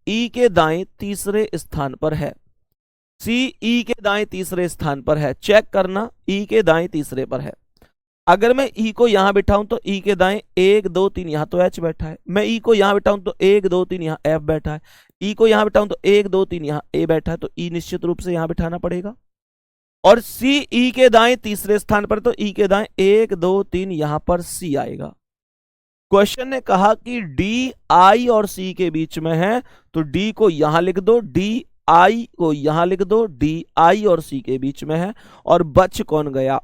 E के दाएं तीसरे स्थान पर है। C E के दाएं तीसरे स्थान पर है, चेक करना, E के दाएं तीसरे पर है। अगर मैं E को यहां बिठाऊं तो E के दाएं 1 2 3, यहां तो H बैठा है। मैं E को यहां बिठाऊं तो 1 2 3, यहां F बैठा है। E को यहां बिठाऊं तो 1 2 3, यहां A बैठा है, तो E निश्चित रूप से यहां बिठाना पड़ेगा। और C E के दाएं तीसरे स्थान पर, तो E के दाएं 1 2 3, यहां पर C आएगा। क्वेश्चन ने कहा कि D I और C के बीच में है, तो D को यहां लिख दो, D I को यहां लिख दो, D I और C के बीच में है। और बच कौन गया?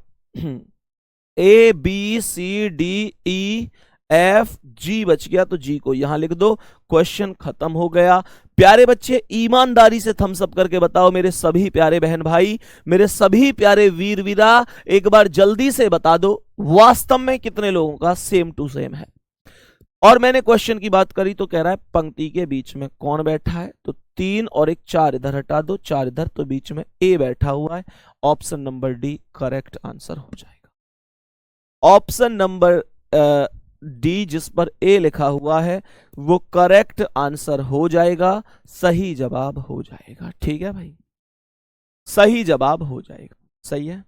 A B C D E F G बच गया, तो G को यहां लिख दो। क्वेश्चन खत्म हो गया। प्यारे बच्चे ईमानदारी से थम्स अप करके बताओ, मेरे सभी प्यारे बहन भाई, मेरे सभी प्यारे वीर वीरा, एक बार जल्दी से बता दो वास्तव में कितने लोगों का सेम टू सेम है। और मैंने क्वेश्चन की बात करी तो कह रहा है पंक्ति के बीच में कौन बैठा है, तो 3 और 1 4 इधर हटा दो, 4 इधर, तो बीच में A बैठा हुआ है। Option number D correct answer हो जाएगा। ऑप्शन नंबर डी जिस पर A लिखा हुआ है वो करेक्ट आंसर हो जाएगा, सही जवाब हो जाएगा। ठीक है भाई, सही जवाब हो जाएगा। सही है,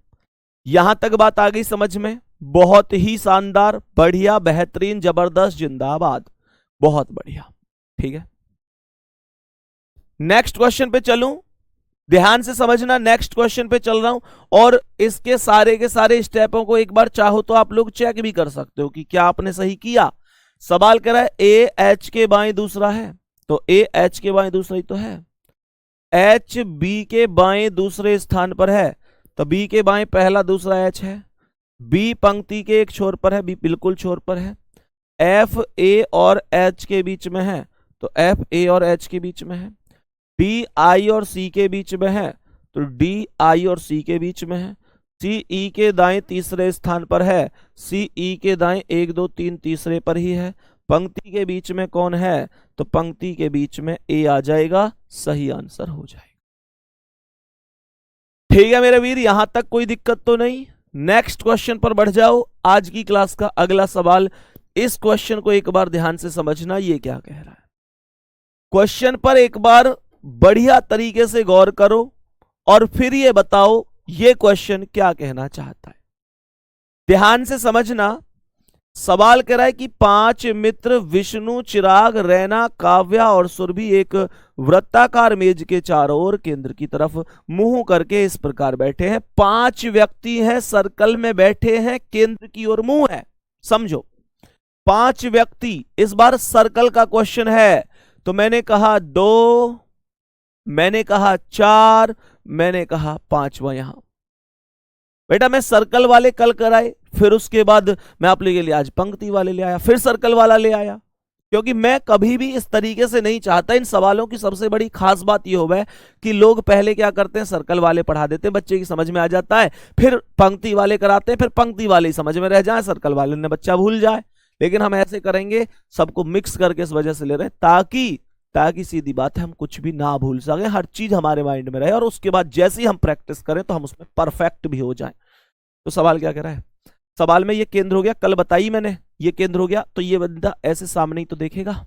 यहां तक बात आ गई समझ में? बहुत ही शानदार, बढ़िया, बेहतरीन, जबरदस्त, जिंदाबाद, बहुत बढ़िया। ठीक है, नेक्स्ट क्वेश्चन पे चलूं, ध्यान से समझना, नेक्स्ट क्वेश्चन पे चल रहा हूं और इसके सारे के सारे स्टेपों को एक बार चाहो तो आप लोग चेक भी कर सकते हो कि क्या आपने सही किया। सवाल कह रहा है A H के बाएं दूसरा है, तो A H के बाएं दूसरा ही तो है। H B के बाएं दूसरे स्थान पर है, तो B के बाएं पहला दूसरा H है। B पंक्ति के एक छोर पर है, B बिल्कुल छोर पर है। F A और H के बीच में है, तो F A और H के बीच में है। D I और C के बीच में है, तो D I और C के बीच में है। C E के दाएं तीसरे स्थान पर है, C E के दाएं 1 2 3 तीसरे पर ही है। पंक्ति के बीच में कौन है, तो पंक्ति के बीच में A आ जाएगा, सही आंसर हो जाएगा। ठीक है मेरे वीर, यहां तक कोई दिक्कत तो नहीं। नेक्स्ट क्वेश्चन पर बढ़ जाओ। आज की क्लास का अगला सवाल, इस क्वेश्चन को एक बार ध्यान से समझना, ये क्या कह रहा है। क्वेश्चन पर एक बार बढ़िया तरीके से गौर करो और फिर ये बताओ ये क्वेश्चन क्या कहना चाहता है। ध्यान से समझना। सवाल कह रहा है कि 5 मित्र विष्णु, चिराग, रैना, काव्या और सुरभि एक वृत्ताकार मेज के चारों ओर केंद्र की तरफ मुंह करके इस प्रकार बैठे हैं। 5 व्यक्ति हैं, सर्कल में बैठे हैं, केंद्र की ओर मुंह है। समझो, 5 व्यक्ति, इस बार सर्कल का क्वेश्चन है, तो मैंने कहा 2, मैंने कहा 4, मैंने कहा 5वां यहां। बेटा मैं सर्कल वाले कल कराए, फिर उसके बाद मैं आप लोगों के लिए आज पंक्ति वाले ले आया, फिर सर्कल वाला ले आया, क्योंकि मैं कभी भी इस तरीके से नहीं चाहता। इन सवालों की सबसे बड़ी खास बात यह होगा कि लोग पहले क्या करते हैं, सर्कल वाले पढ़ा देते हैं, बच्चे की समझ में आ जाता है, फिर पंक्ति वाले कराते हैं, फिर पंक्ति वाले ही समझ में रह जाए, सर्कल वाले ने बच्चा भूल जाए। लेकिन हम ऐसे करेंगे, सबको मिक्स करके इस वजह से ले रहे हैं ताकि सीधी बात है हम कुछ भी ना भूल सके, हर चीज हमारे माइंड में रहे, और उसके बाद जैसे ही हम प्रैक्टिस करें तो हम उसमें परफेक्ट भी हो जाएं। तो सवाल क्या कह रहा है, सवाल में ये केंद्र हो गया, कल बताई मैंने, ये केंद्र हो गया, तो ये बंदा ऐसे सामने ही तो देखेगा,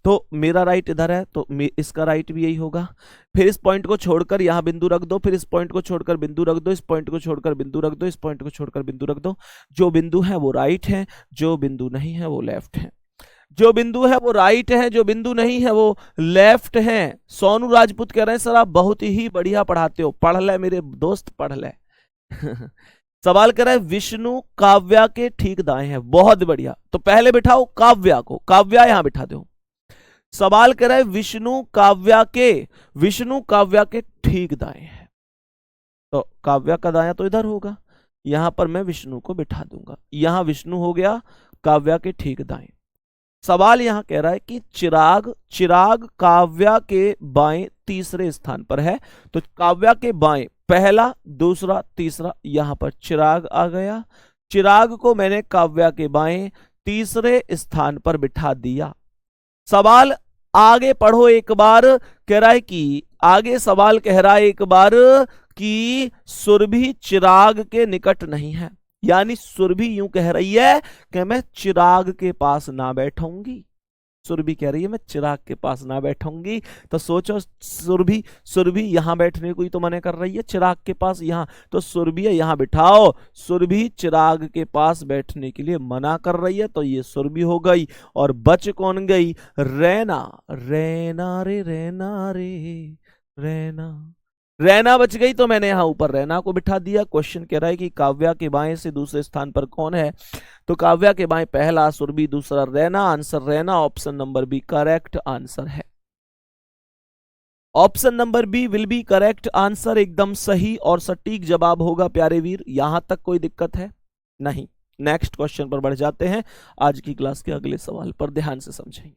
तो मेरा राइट इधर है, तो इसका राइट भी यही होगा। फिर इस पॉइंट को छोड़कर यहां बिंदु रख दो, फिर इस पॉइंट को छोड़कर बिंदु रख दो, इस पॉइंट को छोड़कर बिंदु रख दो, इस पॉइंट को छोड़कर बिंदु रख दो। जो बिंदु है वो राइट है, जो बिंदु नहीं है वो लेफ्ट है। जो बिंदु है वो राइट है, जो बिंदु नहीं है वो लेफ्ट है। सोनू राजपूत कह रहे हैं सर आप बहुत ही बढ़िया पढ़ाते हो, पढ़ ले मेरे दोस्त पढ़ ले। सवाल कर रहा है विष्णु काव्या के ठीक दाएं है, बहुत बढ़िया। तो पहले बिठाओ काव्या को, काव्या यहां बिठा दो। सवाल कर रहा है विष्णु काव्या के ठीक दाएं है, तो काव्या का दाया तो इधर होगा, यहां पर मैं विष्णु को बिठा दूंगा, यहां विष्णु हो गया काव्या के ठीक दाएं। सवाल यहां कह रहा है कि चिराग काव्या के बाएं तीसरे स्थान पर है, तो काव्या के बाएं पहला दूसरा तीसरा, यहां पर चिराग आ गया, चिराग को मैंने काव्या के बाएं तीसरे स्थान पर बिठा दिया। सवाल आगे पढ़ो एक बार, कह रहा है कि आगे सवाल कह रहा है एक बार कि सुरभि चिराग के निकट नहीं है, यानी सुरभि यूं कह रही है कि मैं चिराग के पास ना बैठूंगी, सुरभि कह रही है मैं चिराग के पास ना बैठूंगी। तो सोचो सुरभि यहां बैठने को ही तो मना कर रही है, चिराग के पास यहां, तो सुरभि यहां बिठाओ, सुरभि चिराग के पास बैठने के लिए मना कर रही है, तो ये सुरभि हो गई। और बच कौन गई, रैना, रैना रे रैना रे रैना, रैना बच गई, तो मैंने यहां ऊपर रैना को बिठा दिया। क्वेश्चन कह रहा है कि काव्या के बाएं से दूसरे स्थान पर कौन है, तो काव्या के बाएं पहला सुरभि, दूसरा Raina, answer Raina, option number b correct answer है। Option number b will be correct answer, एकदम सही और सटीक जवाब होगा प्यारे वीर। यहां तक कोई दिक्कत है नहीं। नेक्स्ट क्वेश्चन पर बढ़ जाते हैं, आज की क्लास के अगले सवाल पर ध्यान से समझेंगे।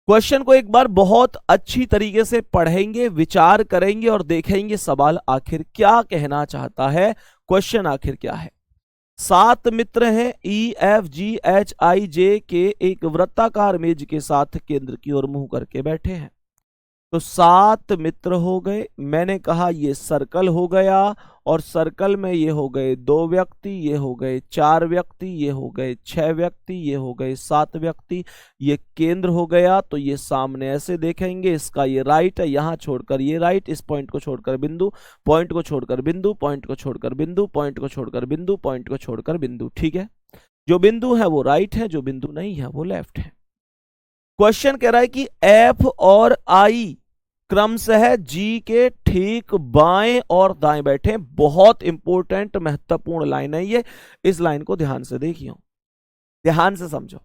क्वेश्चन को एक बार बहुत अच्छी तरीके से पढ़ेंगे, विचार करेंगे और देखेंगे सवाल आखिर क्या कहना चाहता है, क्वेश्चन आखिर क्या है। 7 मित्र हैं EFGHIJ के एक वृत्ताकार मेज के साथ केंद्र की ओर मुंह करके बैठे हैं। तो 7 मित्र हो गए, मैंने कहा ये सर्कल हो गया, और सर्कल में ये हो गए 2 व्यक्ति, ये हो गए 4 व्यक्ति, ये हो गए 6 व्यक्ति, ये हो गए 7 व्यक्ति, ये केंद्र हो गया। तो ये सामने ऐसे देखेंगे, इसका ये राइट है, यहां छोड़कर ये राइट, इस पॉइंट को छोड़कर बिंदु, पॉइंट को छोड़कर बिंदु, पॉइंट को छोड़कर बिंदु, पॉइंट को छोड़कर बिंदु, पॉइंट को छोड़कर बिंदु। ठीक है, जो बिंदु है वो राइट है, जो बिंदु नहीं है वो लेफ्ट है। क्वेश्चन कह रहा है कि F और I क्रमशः G के ठीक बाएं और दाएं बैठे। बहुत इंपॉर्टेंट महत्वपूर्ण लाइन है ये, इस लाइन को ध्यान से देखिए, ध्यान से समझो।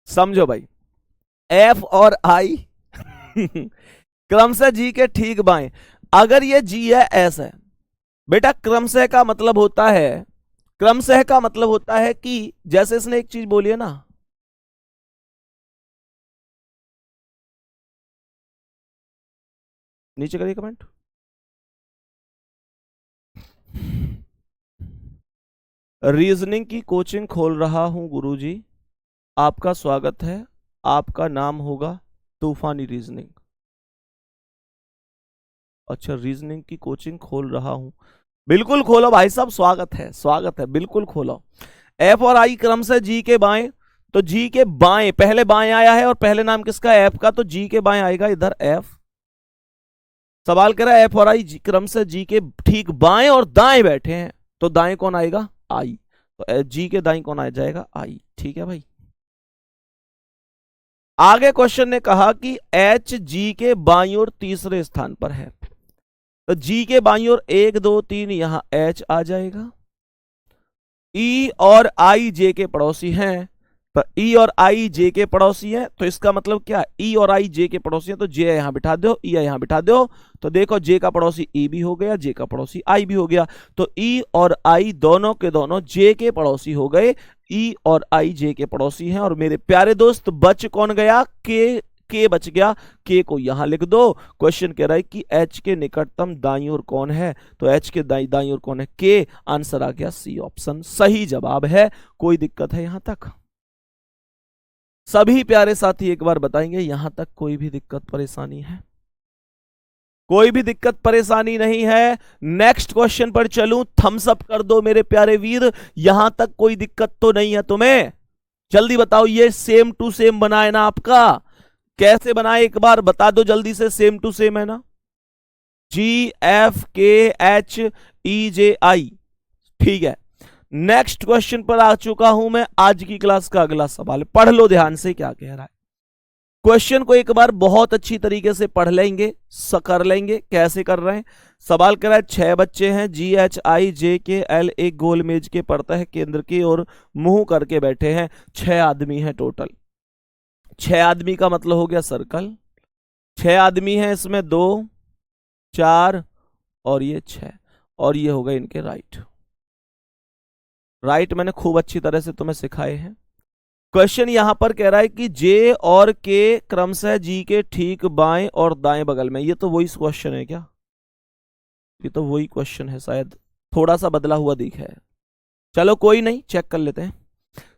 समझो भाई, F और I क्रमशः G के ठीक बाएं। अगर ये G है S है, बेटा क्रमशः का मतलब होता है, क्रमशः का मतलब होता है कि जैसे इसने एक चीज बोली है ना, नीचे करिए कमेंट। रीजनिंग की कोचिंग खोल रहा हूं गुरुजी, आपका स्वागत है। आपका नाम होगा तूफानी रीजनिंग। अच्छा, रीजनिंग की कोचिंग खोल रहा हूं, बिल्कुल खोलो भाई साहब, स्वागत है, स्वागत है, बिल्कुल खोलो। F और I क्रम से G के बाएं, तो G के बाएं पहले बाएं आया है, और पहले नाम किसका है, F का, तो G के बाएं आएगा इधर F। सवाल कर रहा है F और I क्रम से G के ठीक बाएं और दाएं बैठे हैं, तो दाएं कौन आएगा, I, तो G के दाएं कौन आ जाएगा, I। ठीक है भाई, आगे क्वेश्चन ने कहा कि एच जी के बाईं ओर तीसरे स्थान पर है, तो जी के बाईं ओर 1 2 3 यहां एच आ जाएगा। ई और आई जे के पड़ोसी हैं, तो ई और आई जे के पड़ोसी हैं, तो इसका मतलब क्या, ई और आई जे के पड़ोसी हैं, तो जे यहां बिठा दो, ई यहां बिठा दो, तो देखो जे का पड़ोसी ई भी हो गया, जे का पड़ोसी आई भी हो गया, तो ई और आई दोनों के दोनों जे के पड़ोसी हो गए। ई और आई जे के पड़ोसी हैं, और मेरे प्यारे दोस्त बच कौन गया, के बच गया। के को यहां लिख दो। क्वेश्चन कह रहा है कि एच के निकटतम दाईं ओर कौन है, तो एच के दाईं ओर कौन है, के। आंसर आ गया सी ऑप्शन सही जवाब है। कोई दिक्कत है यहां तक? सभी प्यारे साथी एक बार बताएंगे यहां तक कोई भी दिक्कत परेशानी है? कोई भी दिक्कत परेशानी नहीं है। नेक्स्ट क्वेश्चन पर चलूं, थम्स अप कर दो मेरे प्यारे वीर। यहां तक कोई दिक्कत तो नहीं है तुम्हें? जल्दी बताओ, ये सेम टू सेम बना है ना आपका? कैसे बनाए एक बार बता दो जल्दी से। सेम टू सेम है ना? जी एफ के एच ई जे आई, ठीक है। नेक्स्ट क्वेश्चन पर आ चुका हूं मैं। आज की क्लास का अगला सवाल पढ़ लो ध्यान से क्या कह रहा है। क्वेश्चन को एक बार बहुत अच्छी तरीके से पढ़ लेंगे, कर लेंगे। कैसे कर रहे हैं? सवाल कर रहा है 6 बच्चे हैं, जी एच आई जे के एल एक गोल मेज के परतः केंद्र की ओर मुंह करके बैठे हैं। 6 आदमी हैं टोटल। 6 आदमी का मतलब हो गया सर्कल। 6 आदमी हैं, इसमें 2 4 और ये 6, और ये हो गए इनके राइट। राइट मैंने खूब अच्छी तरह से तुम्हें सिखाए हैं। क्वेश्चन यहां पर कह रहा है कि जे और के क्रमशः जी के ठीक बाएं और दाएं बगल में। ये तो वही क्वेश्चन है क्या? ये तो वही क्वेश्चन है, शायद थोड़ा सा बदला हुआ दिखा है। चलो कोई नहीं, चेक कर लेते हैं।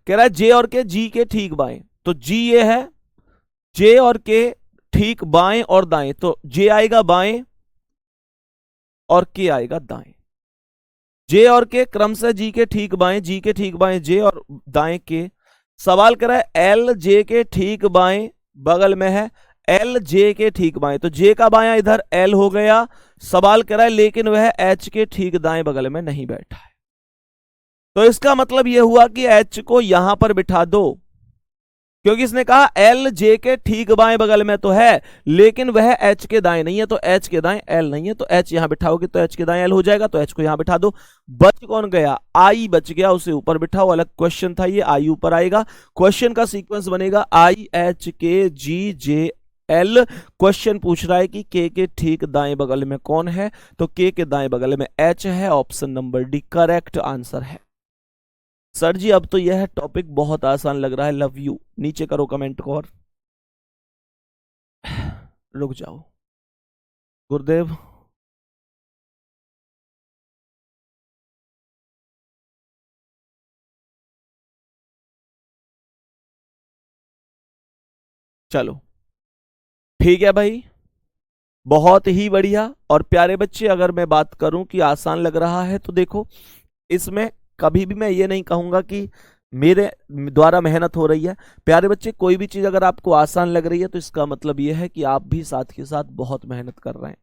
कह रहा है जे और के जी के ठीक बाएं, तो जी ये है, जे और के ठीक बाएं और दाएं, तो जे आएगा बाएं और के आएगा दाएं। जे और के क्रमशः जी के ठीक बाएं, जी के ठीक बाएं जे और दाएं के। सवाल कर रहा है एल जे के ठीक बाएं बगल में है, एल जे के ठीक बाएं, तो जे का बायां इधर एल हो गया। सवाल कर रहा है लेकिन वह एच के ठीक दाएं बगल में नहीं बैठा है, तो इसका मतलब यह हुआ कि एच को यहां पर बिठा दो, क्योंकि इसने कहा एल जे के ठीक बाएं बगल में तो है, लेकिन वह एच के दाएं नहीं है, तो एच के दाएं एल नहीं है, तो एच यहां बिठाओगे तो एच के दाएं एल हो जाएगा, तो एच को यहां बिठा दो। बच कौन गया? आई बच गया, उसे ऊपर बिठाओ। अलग क्वेश्चन था ये, आई ऊपर आएगा। क्वेश्चन का सीक्वेंस बनेगा आई एच के जी जे एल। क्वेश्चन पूछ रहा है कि के ठीक दाएं बगल में कौन है, तो के दाएं बगल में एच है। Option number D correct answer है। सर जी अब तो यह टॉपिक बहुत आसान लग रहा है, लव यू। नीचे करो कमेंट को और रुक जाओ। गुरुदेव चलो ठीक है भाई, बहुत ही बढ़िया। और प्यारे बच्चे अगर मैं बात करूं कि आसान लग रहा है, तो देखो इसमें कभी भी मैं ये नहीं कहूंगा कि मेरे द्वारा मेहनत हो रही है। प्यारे बच्चे कोई भी चीज अगर आपको आसान लग रही है, तो इसका मतलब यह है कि आप भी साथ के साथ बहुत मेहनत कर रहे हैं।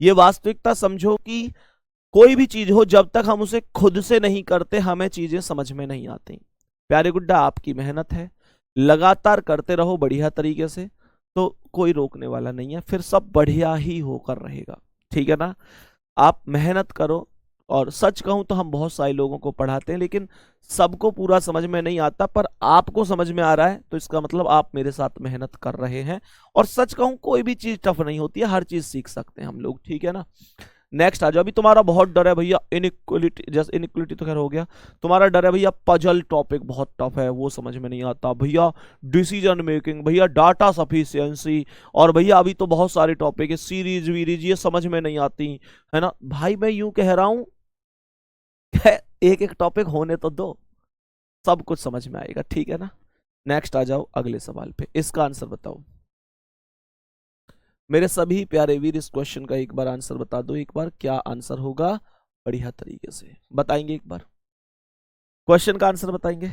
ये वास्तविकता समझो कि कोई भी चीज हो, जब तक हम उसे खुद से नहीं करते हमें चीजें समझ में नहीं आती। प्यारे गुड्डा आपकी मेहनत है, लगातार करते रहो बढ़िया तरीके से, तो कोई रोकने वाला नहीं है, फिर सब बढ़िया ही होकर रहेगा। ठीक है ना? आप मेहनत करो। और सच कहूं तो हम बहुत सारे लोगों को पढ़ाते हैं, लेकिन सबको पूरा समझ में नहीं आता, पर आपको समझ में आ रहा है, तो इसका मतलब आप मेरे साथ मेहनत कर रहे हैं। और सच कहूं कोई भी चीज टफ नहीं होती है, हर चीज सीख सकते हैं हम लोग। ठीक है ना? नेक्स्ट आ जाओ। अभी तुम्हारा बहुत डर है भैया इनइक्वलिटी, जैसे इनइक्वलिटी तो खैर हो गया। तुम्हारा डर है भैया पजल टॉपिक बहुत टफ है, वो समझ में नहीं आता भैया। डिसीजन मेकिंग भैया, डाटा सफिशियंसी, और भैया अभी तो बहुत सारे टॉपिक है, सीरीज वीरीज ये समझ में नहीं आती है ना। भाई मैं यूं कह रहा हूं एक एक टॉपिक होने तो दो, सब कुछ समझ में आएगा। ठीक है ना? नेक्स्ट आ जाओ अगले सवाल पे, इसका आंसर बताओ मेरे सभी प्यारे वीर। इस क्वेश्चन का एक बार आंसर बता दो, एक बार क्या आंसर होगा, बढ़िया तरीके से बताएंगे। एक बार क्वेश्चन का आंसर बताएंगे।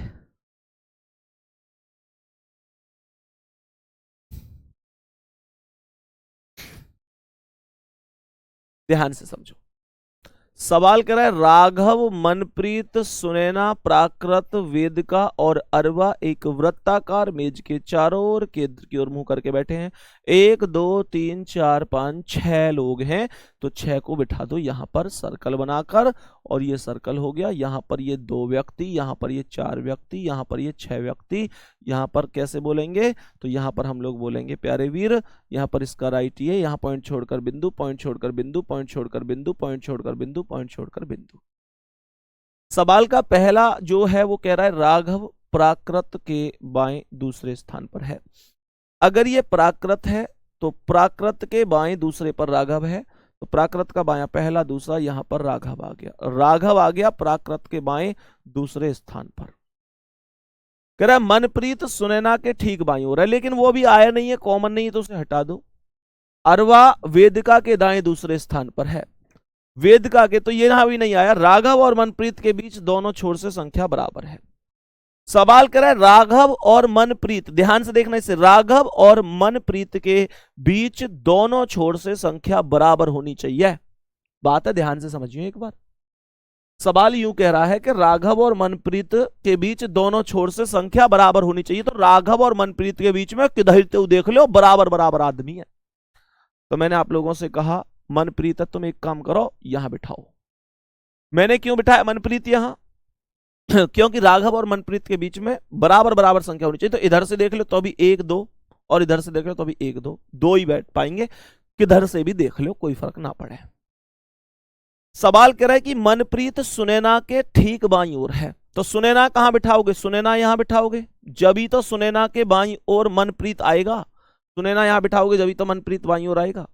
ध्यान से समझो। सवाल कर रहा है राघव, मनप्रीत, सुनैना, प्राकृत, वेदिका और अरवा एक वृत्ताकार मेज के चारों ओर केंद्र की ओर मुंह करके बैठे हैं। 1 2 3 4 5 6 लोग हैं, तो 6 को बिठा दो यहां पर सर्कल बनाकर, और ये सर्कल हो गया। यहां पर ये 2 व्यक्ति, यहां पर ये 4 व्यक्ति, यहां पर ये 6 व्यक्ति। यहां पर कैसे बोलेंगे, तो यहां पर हम लोग बोलेंगे प्यारे वीर, यहां पर इसका राइट ये, यहां पॉइंट छोड़कर बिंदु, पॉइंट छोड़कर बिंदु, पॉइंट छोड़कर बिंदु, पॉइंट छोड़कर बिंदु, पॉइंट छोड़कर बिंदु। सवाल का पहला जो है वो कह रहा है राघव प्राकृत के बाएं दूसरे स्थान पर है। अगर ये प्राकृत है तो प्राकृत के बाएं दूसरे पर राघव है, तो प्राकृत का बायां पहला दूसरा, यहां पर राघव आ गया। राघव आ गया प्राकृत के बाएं दूसरे स्थान पर। कह रहा है मनप्रीत सुनैना के ठीक बाईं ओर है, लेकिन वो भी आया नहीं है, कॉमन नहीं है, तो उसे हटा दो। अरवा वेदिका के दाएं दूसरे स्थान पर है। वेदिका के तो ये यहां भी नहीं आया। राघव और मनप्रीत के बीच दोनों छोर से संख्या बराबर है। सवाल कर रहा है राघव और मनप्रीत, ध्यान से देखना इसे, राघव और मनप्रीत के बीच दोनों छोर से संख्या बराबर होनी चाहिए। बात है, ध्यान से समझिए एक बार। सवाल यूं कह रहा है कि राघव और मनप्रीत के बीच दोनों छोर से संख्या बराबर होनी चाहिए, तो राघव और मनप्रीत के बीच में किधर तो देख लो बराबर बराबर आदमी है। तो मैंने आप लोगों से कहा मनप्रीत तुम एक काम करो, यहां बिठाओ। मैंने क्यों बिठाया मनप्रीत यहां? क्योंकि राघव और मनप्रीत के बीच में बराबर बराबर संख्या होनी चाहिए। तो इधर से देख लो तो अभी 1 2, और इधर से देख लो तो अभी 1 2, 2 ही बैठ पाएंगे। किधर से भी देख लो, कोई फर्क ना पड़े। सवाल कह रहा है कि मनप्रीत सुनैना के ठीक बाईं ओर है, तो सुनैना कहां बिठाओगे? सुनैना यहां बिठाओगे, जब तो सुनैना के बाईं ओर मनप्रीत आएगा। सुनैना यहां बिठाओगे जब तो मनप्रीत बाईं ओर आएगा।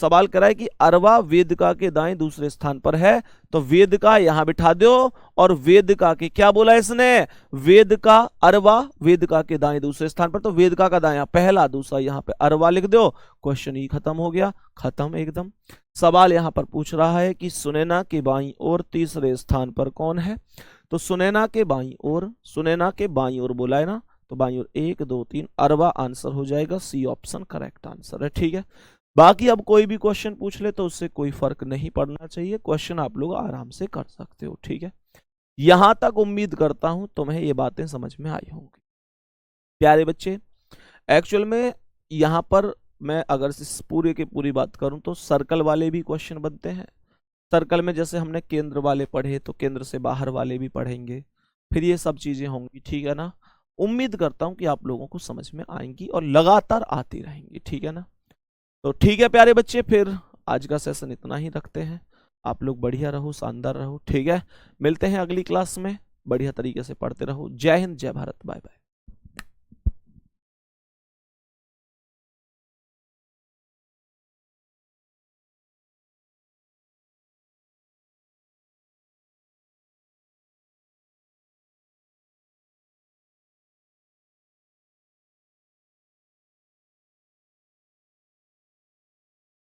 सवाल करा है कि अरवा वेदिका के दाएं दूसरे स्थान पर है, तो वेदिका यहां बिठा दो, और वेदिका के क्या बोला इसने? वेदिका अरवा वेदिका के दाएं दूसरे स्थान पर, तो वेदिका का दायां पहला दूसरा, यहां पे अरवा लिख दो। क्वेश्चन ही खत्म हो गया, खत्म एकदम। सवाल यहां पर पूछ रहा है कि सुनैना के बाईं ओर तीसरे स्थान पर कौन है? तो सुनैना के बाईं ओर, सुनैना के बाईं ओर बोला है ना, तो बाईं ओर 1 2 3 अरवा आंसर हो जाएगा। सी ऑप्शन करेक्ट आंसर है, ठीक है। बाकी अब कोई भी क्वेश्चन पूछ ले तो उससे कोई फर्क नहीं पड़ना चाहिए, क्वेश्चन आप लोग आराम से कर सकते हो, ठीक है। यहां तक उम्मीद करता हूं तुम्हें ये बातें समझ में आई होंगी प्यारे बच्चे। एक्चुअल में यहां पर मैं अगर इस पूरे की पूरी बात करूं तो सर्कल वाले भी क्वेश्चन बनते हैं। सर्कल में जैसे हमने केंद्र वाले पढ़े, तो केंद्र से बाहर वाले भी पढ़ेंगे, फिर ये सब चीजें होंगी, ठीक है ना। उम्मीद करता हूं कि आप लोगों को समझ में आएंगी और लगातार आती रहेंगी, ठीक है ना। तो ठीक है प्यारे बच्चे, फिर आज का सेशन इतना ही रखते हैं। आप लोग बढ़िया रहो, शानदार रहो, ठीक है। मिलते हैं अगली क्लास में, बढ़िया तरीके से पढ़ते रहो। जय हिंद, जय भारत, बाय बाय।